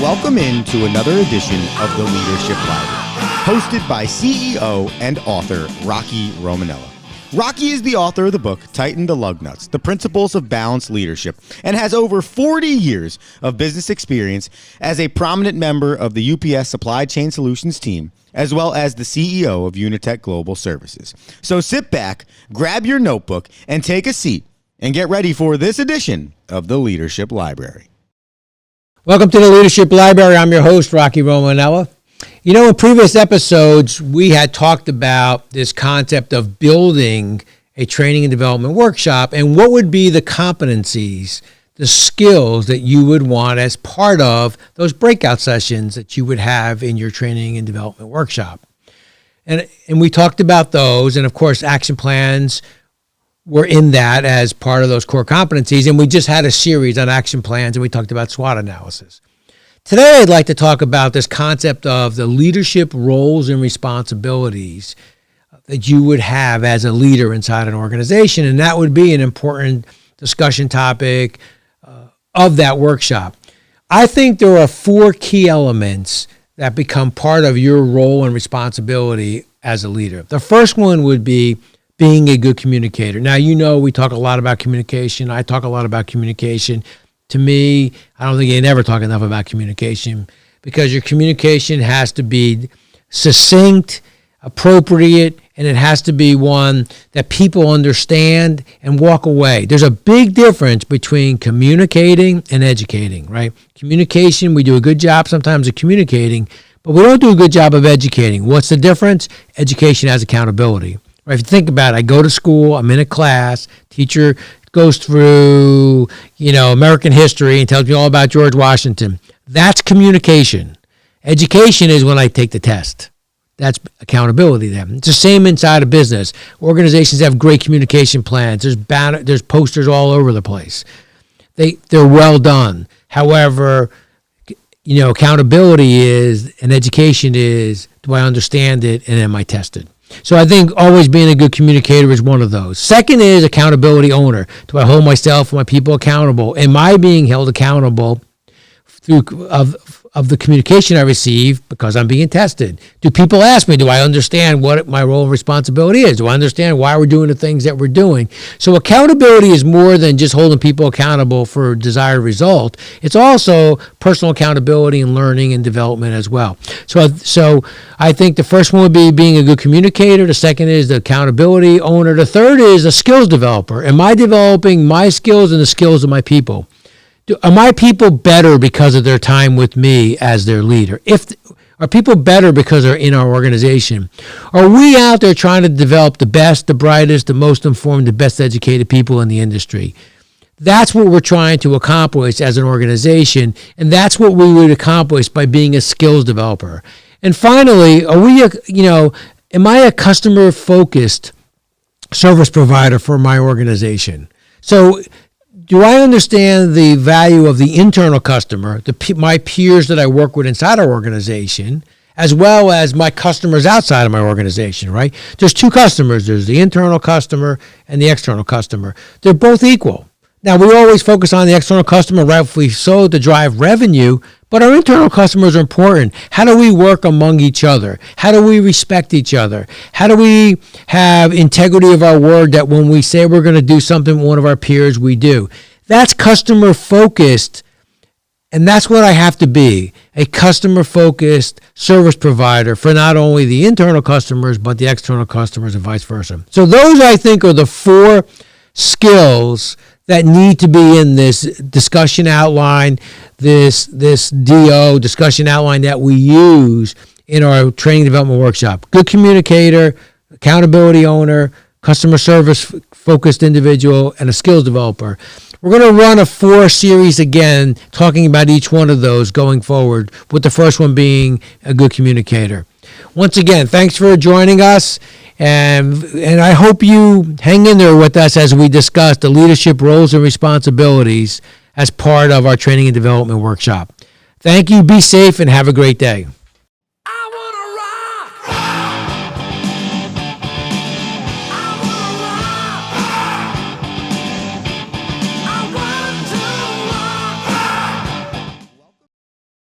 Welcome into another edition of the Leadership Library, hosted by CEO and author Rocky Romanella. Rocky is the author of the book Tighten the Lug Nuts, The Principles of Balanced Leadership, and has over 40 years of business experience as a prominent member of the UPS Supply Chain Solutions team, as well as the CEO of Unitech Global Services. So sit back, grab your notebook, and take a seat, and get ready for this edition of the Leadership Library. Welcome to the Leadership Library. I'm your host, Rocky Romanella. You know, in previous episodes, we had talked about this concept of building a training and development workshop and what would be the competencies, the skills that you would want as part of those breakout sessions that you would have in your training and development workshop. And we talked about those, and of course, action plans were in that as part of those core competencies, and we just had a series on action plans, and we talked about SWOT analysis. Today, I'd like to talk about this concept of the leadership roles and responsibilities that you would have as a leader inside an organization, and that would be an important discussion topic of that workshop. I think there are 4 key elements that become part of your role and responsibility as a leader. The first one would be being a good communicator. Now, you know, we talk a lot about communication. I talk a lot about communication. To me, I don't think you never talk enough about communication because your communication has to be succinct, appropriate, and it has to be one that people understand and walk away. There's a big difference between communicating and educating, right? Communication, we do a good job sometimes of communicating, but we don't do a good job of educating. What's the difference? Education has accountability. Right? If you think about it, I go to school, I'm in a class, teacher goes through, American history and tells me all about George Washington. That's communication. Education is when I take the test. That's accountability then. It's the same inside a business. Organizations have great communication plans. There's posters all over the place. They're well done. However, accountability is, and education is, do I understand it and am I tested? So I think always being a good communicator is one of those. Second is accountability owner. Do I hold myself and my people accountable? Am I being held accountable through of the communication I receive because I'm being tested? Do people ask me, do I understand what my role and responsibility is? Do I understand why we're doing the things that we're doing? So accountability is more than just holding people accountable for a desired result. It's also personal accountability and learning and development as well. So I think the first one would be being a good communicator. The second is the accountability owner. The third is a skills developer. Am I developing my skills and the skills of my people? Are my people better because of their time with me as their leader? Are people better because they're in our organization? Are we out there trying to develop the best, the brightest, the most informed, the best educated people in the industry? That's what we're trying to accomplish as an organization, and that's what we would accomplish by being a skills developer. And finally, am I a customer-focused service provider for my organization? So do I understand the value of the internal customer, my peers that I work with inside our organization, as well as my customers outside of my organization, right? There's 2 customers. There's the internal customer and the external customer. They're both equal. Now, we always focus on the external customer, rightfully so, to drive revenue, but our internal customers are important. How do we work among each other? How do we respect each other? How do we have integrity of our word that when we say we're going to do something with one of our peers, we do? That's customer-focused, and that's what I have to be, a customer-focused service provider for not only the internal customers, but the external customers and vice versa. So those, I think, are the 4 skills that need to be in this discussion outline, this DO discussion outline that we use in our training development workshop. Good communicator, accountability owner, customer service focused individual, and a skills developer. We're going to run a 4 series again, talking about each one of those going forward, with the first one being a good communicator. Once again, thanks for joining us. And I hope you hang in there with us as we discuss the leadership roles and responsibilities as part of our training and development workshop. Thank you, be safe, and have a great day.